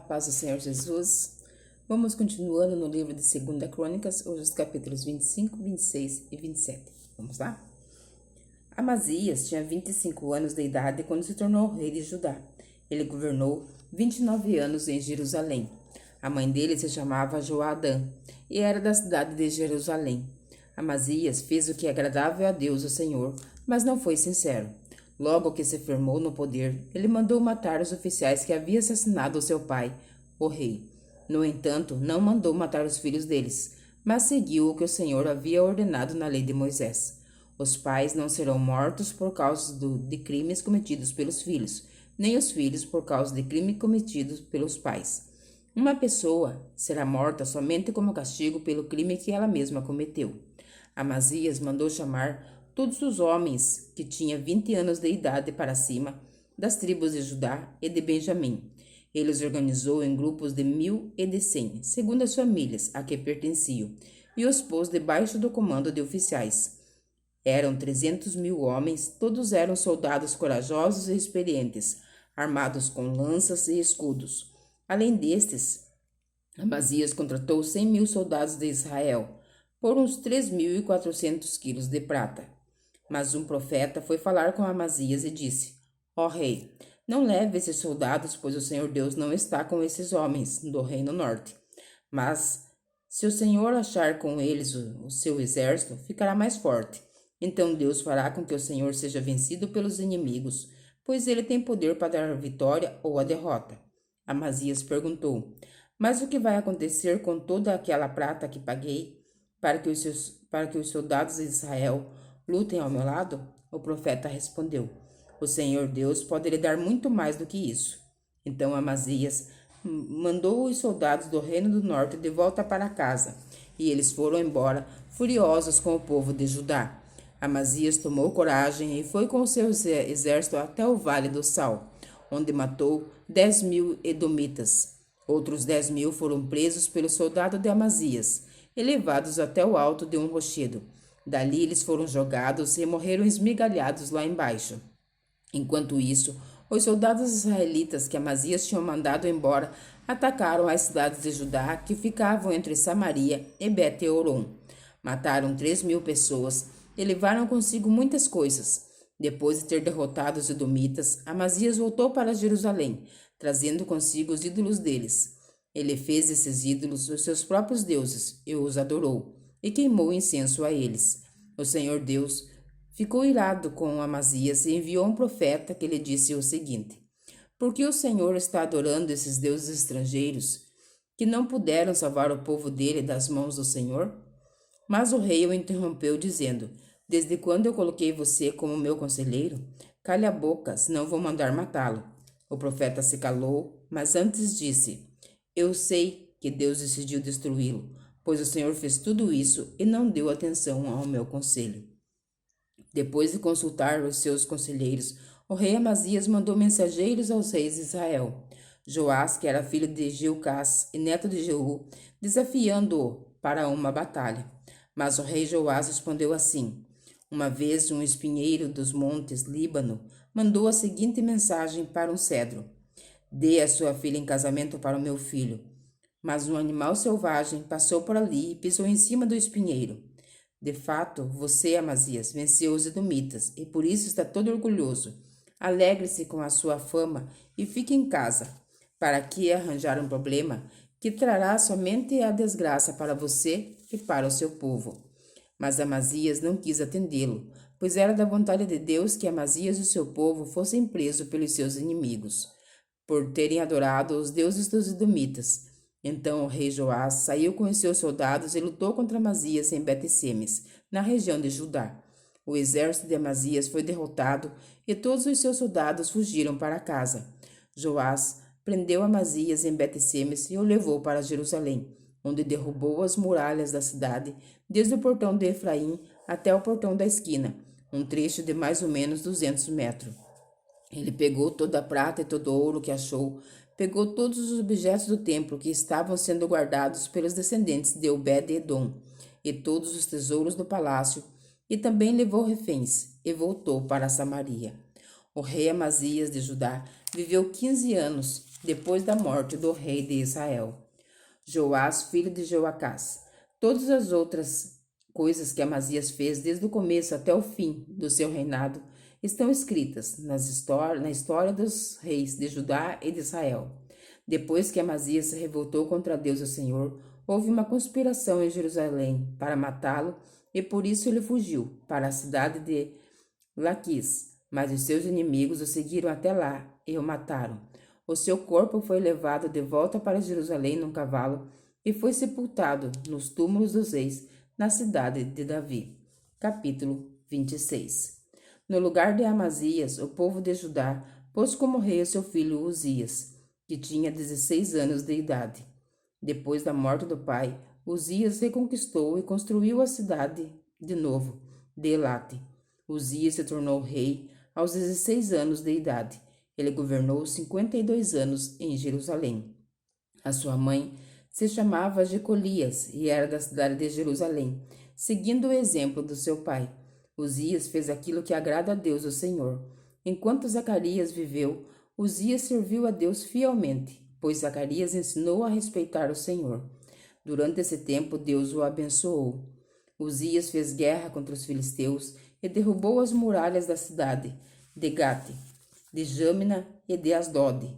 paz do Senhor Jesus. Vamos continuando no livro de 2 Crônicas, hoje os capítulos 25, 26 e 27. Vamos lá? Amazias tinha 25 anos de idade quando se tornou rei de Judá. Ele governou 29 anos em Jerusalém. A mãe dele se chamava Joadã e era da cidade de Jerusalém. Amazias fez o que é agradável a Deus, o Senhor, mas não foi sincero. Logo que se firmou no poder, ele mandou matar os oficiais que haviam assassinado seu pai, o rei. No entanto, não mandou matar os filhos deles, mas seguiu o que o Senhor havia ordenado na lei de Moisés. Os pais não serão mortos por causa de crimes cometidos pelos filhos, nem os filhos por causa de crimes cometidos pelos pais. Uma pessoa será morta somente como castigo pelo crime que ela mesma cometeu. Amazias mandou chamar todos os homens que tinham 20 anos de idade para cima, das tribos de Judá e de Benjamim. Ele os organizou em grupos de 1.000 e de 100, segundo as famílias a que pertenciam, e os pôs debaixo do comando de oficiais. Eram 300.000 homens, todos eram soldados corajosos e experientes, armados com lanças e escudos. Além destes, Amazias contratou 100.000 soldados de Israel, por uns 3.400 quilos de prata. Mas um profeta foi falar com Amazias e disse: Ó rei, não leve esses soldados, pois o Senhor Deus não está com esses homens do reino norte. Mas, se o Senhor achar com eles o seu exército, ficará mais forte. Então Deus fará com que o Senhor seja vencido pelos inimigos, pois ele tem poder para dar a vitória ou a derrota. Amazias perguntou: Mas o que vai acontecer com toda aquela prata que paguei para que os soldados de Israel lutem ao meu lado? O profeta respondeu: O Senhor Deus pode lhe dar muito mais do que isso. Então Amazias mandou os soldados do reino do norte de volta para casa, e eles foram embora, furiosos com o povo de Judá. Amazias tomou coragem e foi com o seu exército até o Vale do Sal, onde matou 10.000 edomitas. Outros 10.000 foram presos pelo soldado de Amazias e levados até o alto de um rochedo. Dali eles foram jogados e morreram esmigalhados lá embaixo. Enquanto isso, os soldados israelitas que Amazias tinha mandado embora atacaram as cidades de Judá que ficavam entre Samaria e Bet-Horon. Mataram 3.000 pessoas e levaram consigo muitas coisas. Depois de ter derrotado os edomitas, Amazias voltou para Jerusalém, trazendo consigo os ídolos deles. Ele fez esses ídolos os seus próprios deuses e os adorou, e queimou incenso a eles. O Senhor Deus ficou irado com Amazias e enviou um profeta que lhe disse o seguinte: Por que o Senhor está adorando esses deuses estrangeiros, que não puderam salvar o povo dele das mãos do Senhor? Mas o rei o interrompeu, dizendo: Desde quando eu coloquei você como meu conselheiro? Cale a boca, senão vou mandar matá-lo. O profeta se calou, mas antes disse: Eu sei que Deus decidiu destruí-lo, pois o Senhor fez tudo isso e não deu atenção ao meu conselho. Depois de consultar os seus conselheiros, o rei Amazias mandou mensageiros aos reis de Israel. Joás, que era filho de Gilcás e neto de Jeú, desafiando-o para uma batalha. Mas o rei Joás respondeu assim: Uma vez um espinheiro dos montes Líbano mandou a seguinte mensagem para um cedro: Dê a sua filha em casamento para o meu filho. Mas um animal selvagem passou por ali e pisou em cima do espinheiro. De fato, você, Amazias, venceu os edomitas e por isso está todo orgulhoso. Alegre-se com a sua fama e fique em casa. Para que arranjar um problema que trará somente a desgraça para você e para o seu povo? Mas Amazias não quis atendê-lo, pois era da vontade de Deus que Amazias e o seu povo fossem presos pelos seus inimigos, por terem adorado os deuses dos edomitas. Então o rei Joás saiu com os seus soldados e lutou contra Amazias em Bet-Semes, na região de Judá. O exército de Amazias foi derrotado e todos os seus soldados fugiram para casa. Joás prendeu Amazias em Bet-Semes e o levou para Jerusalém, onde derrubou as muralhas da cidade, desde o portão de Efraim até o portão da esquina, um trecho de mais ou menos 200 metros. Ele pegou toda a prata e todo o ouro que achou, pegou todos os objetos do templo que estavam sendo guardados pelos descendentes de Obed-Edom, e todos os tesouros do palácio, e também levou reféns, e voltou para Samaria. O rei Amazias de Judá viveu 15 anos depois da morte do rei de Israel, Joás, filho de Joacás. Todas as outras coisas que Amazias fez desde o começo até o fim do seu reinado estão escritas na história dos reis de Judá e de Israel. Depois que Amazias se revoltou contra Deus, o Senhor, houve uma conspiração em Jerusalém para matá-lo, e por isso ele fugiu para a cidade de Laquis. Mas os seus inimigos o seguiram até lá e o mataram. O seu corpo foi levado de volta para Jerusalém num cavalo e foi sepultado nos túmulos dos reis na cidade de Davi. Capítulo 26. No lugar de Amazias, o povo de Judá pôs como rei o seu filho Uzias, que tinha 16 anos de idade. Depois da morte do pai, Uzias reconquistou e construiu a cidade de novo, de Elate. Uzias se tornou rei aos 16 anos de idade. Ele governou 52 anos em Jerusalém. A sua mãe se chamava Jecolias e era da cidade de Jerusalém, seguindo o exemplo do seu pai. Uzias fez aquilo que agrada a Deus, o Senhor. Enquanto Zacarias viveu, Uzias serviu a Deus fielmente, pois Zacarias ensinou a respeitar o Senhor. Durante esse tempo, Deus o abençoou. Uzias fez guerra contra os filisteus e derrubou as muralhas da cidade de Gate, de Jâmina e de Asdod.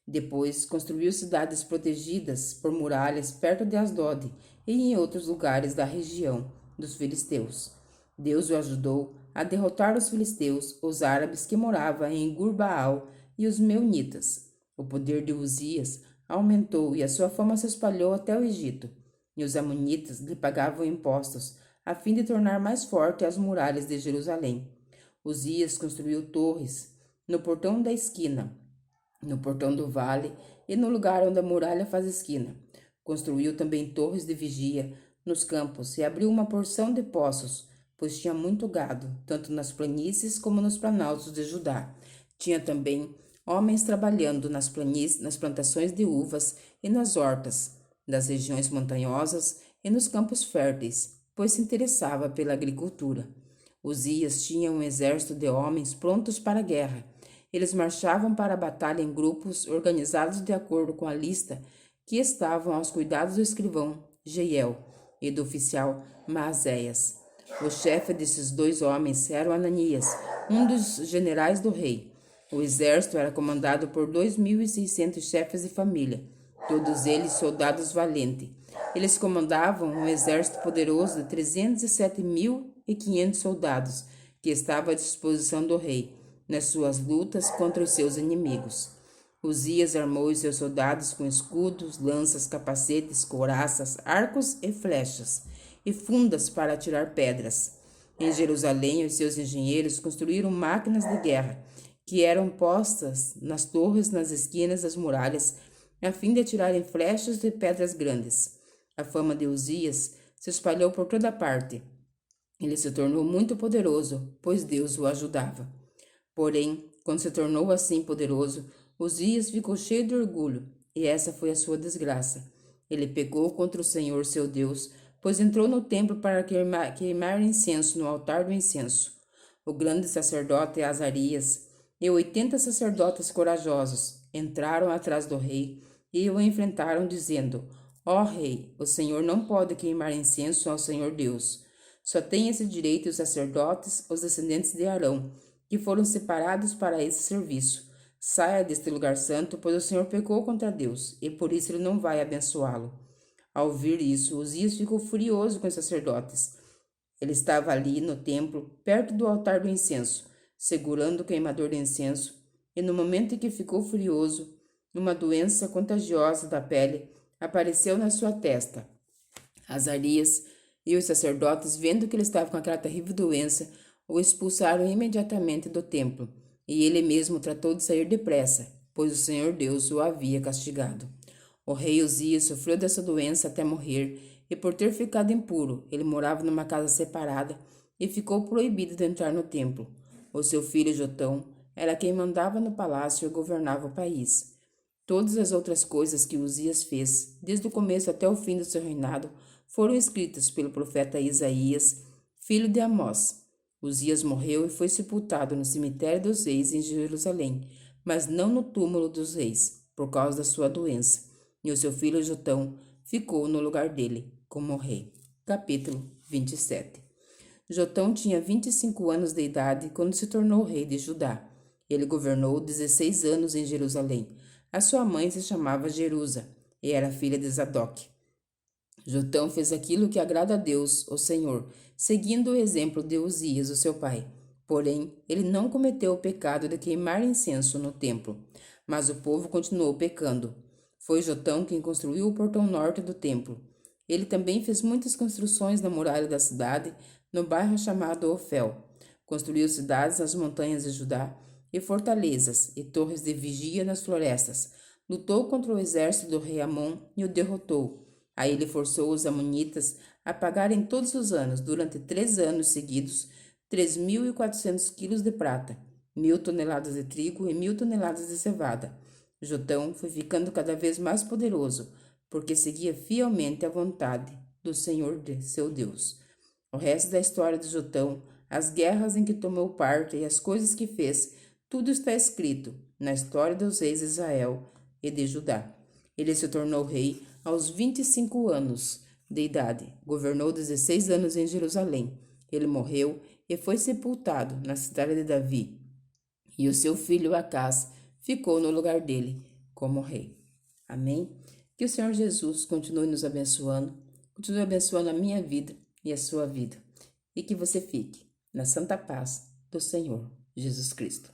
Depois construiu cidades protegidas por muralhas perto de Asdod e em outros lugares da região dos filisteus. Deus o ajudou a derrotar os filisteus, os árabes que moravam em Gurbaal e os meunitas. O poder de Uzias aumentou e a sua fama se espalhou até o Egito, e os amonitas lhe pagavam impostos a fim de tornar mais forte as muralhas de Jerusalém. Uzias construiu torres no portão da esquina, no portão do vale e no lugar onde a muralha faz esquina. Construiu também torres de vigia nos campos e abriu uma porção de poços, pois tinha muito gado, tanto nas planícies como nos planaltos de Judá. Tinha também homens trabalhando nas planícies, nas plantações de uvas e nas hortas das regiões montanhosas e nos campos férteis, pois se interessava pela agricultura. Uzias tinha um exército de homens prontos para a guerra. Eles marchavam para a batalha em grupos organizados de acordo com a lista que estavam aos cuidados do escrivão Jeiel e do oficial Maazéias. O chefe desses dois homens era o Ananias, um dos generais do rei. O exército era comandado por 2.600 chefes de família, todos eles soldados valentes. Eles comandavam um exército poderoso de 307.500 soldados, que estava à disposição do rei nas suas lutas contra os seus inimigos. Uzias armou os seus soldados com escudos, lanças, capacetes, couraças, arcos e flechas, e fundas para atirar pedras. Em Jerusalém, os seus engenheiros construíram máquinas de guerra, que eram postas nas torres nas esquinas das muralhas, a fim de atirarem flechas de pedras grandes. A fama de Uzias se espalhou por toda parte. Ele se tornou muito poderoso, pois Deus o ajudava. Porém, quando se tornou assim poderoso, Uzias ficou cheio de orgulho, e essa foi a sua desgraça. Ele pecou contra o Senhor seu Deus, pois entrou no templo para queimar incenso no altar do incenso. O grande sacerdote Azarias e 80 sacerdotes corajosos entraram atrás do rei e o enfrentaram, dizendo: Ó rei, o Senhor não pode queimar incenso ao Senhor Deus. Só tem esse direito os sacerdotes, os descendentes de Arão, que foram separados para esse serviço. Saia deste lugar santo, pois o Senhor pecou contra Deus, e por isso ele não vai abençoá-lo. Ao ouvir isso, Uzias ficou furioso com os sacerdotes. Ele estava ali no templo, perto do altar do incenso, segurando o queimador de incenso, e no momento em que ficou furioso, uma doença contagiosa da pele apareceu na sua testa. Azarias e os sacerdotes, vendo que ele estava com aquela terrível doença, o expulsaram imediatamente do templo, e ele mesmo tratou de sair depressa, pois o Senhor Deus o havia castigado. O rei Uzias sofreu dessa doença até morrer, e por ter ficado impuro, ele morava numa casa separada e ficou proibido de entrar no templo. O seu filho Jotão era quem mandava no palácio e governava o país. Todas as outras coisas que Uzias fez, desde o começo até o fim do seu reinado, foram escritas pelo profeta Isaías, filho de Amós. Uzias morreu e foi sepultado no cemitério dos reis em Jerusalém, mas não no túmulo dos reis. por causa da sua doença, e o seu filho Jotão ficou no lugar dele como rei. Capítulo 27. Jotão tinha 25 anos de idade quando se tornou rei de Judá. Ele governou 16 anos em Jerusalém. A sua mãe se chamava Jerusa e era filha de Zadok. Jotão fez aquilo que agrada a Deus, o Senhor, seguindo o exemplo de Uzias, o seu pai. Porém, ele não cometeu o pecado de queimar incenso no templo, mas o povo continuou pecando. Foi Jotão quem construiu o portão norte do templo. Ele também fez muitas construções na muralha da cidade, no bairro chamado Ofel. Construiu cidades nas montanhas de Judá e fortalezas e torres de vigia nas florestas. Lutou contra o exército do rei Amon e o derrotou. Aí ele forçou os amonitas a pagarem todos os anos, durante 3 anos seguidos, 3.400 quilos de prata, 1.000 toneladas de trigo e 1.000 toneladas de cevada. Jotão foi ficando cada vez mais poderoso, porque seguia fielmente a vontade do Senhor seu Deus. O resto da história de Jotão, as guerras em que tomou parte e as coisas que fez, tudo está escrito na história dos reis de Israel e de Judá. Ele se tornou rei aos 25 anos de idade. Governou 16 anos em Jerusalém. Ele morreu e foi sepultado na cidade de Davi. E o seu filho Acás ficou no lugar dele como rei. Amém? Que o Senhor Jesus continue nos abençoando, continue abençoando a minha vida e a sua vida. E que você fique na santa paz do Senhor Jesus Cristo.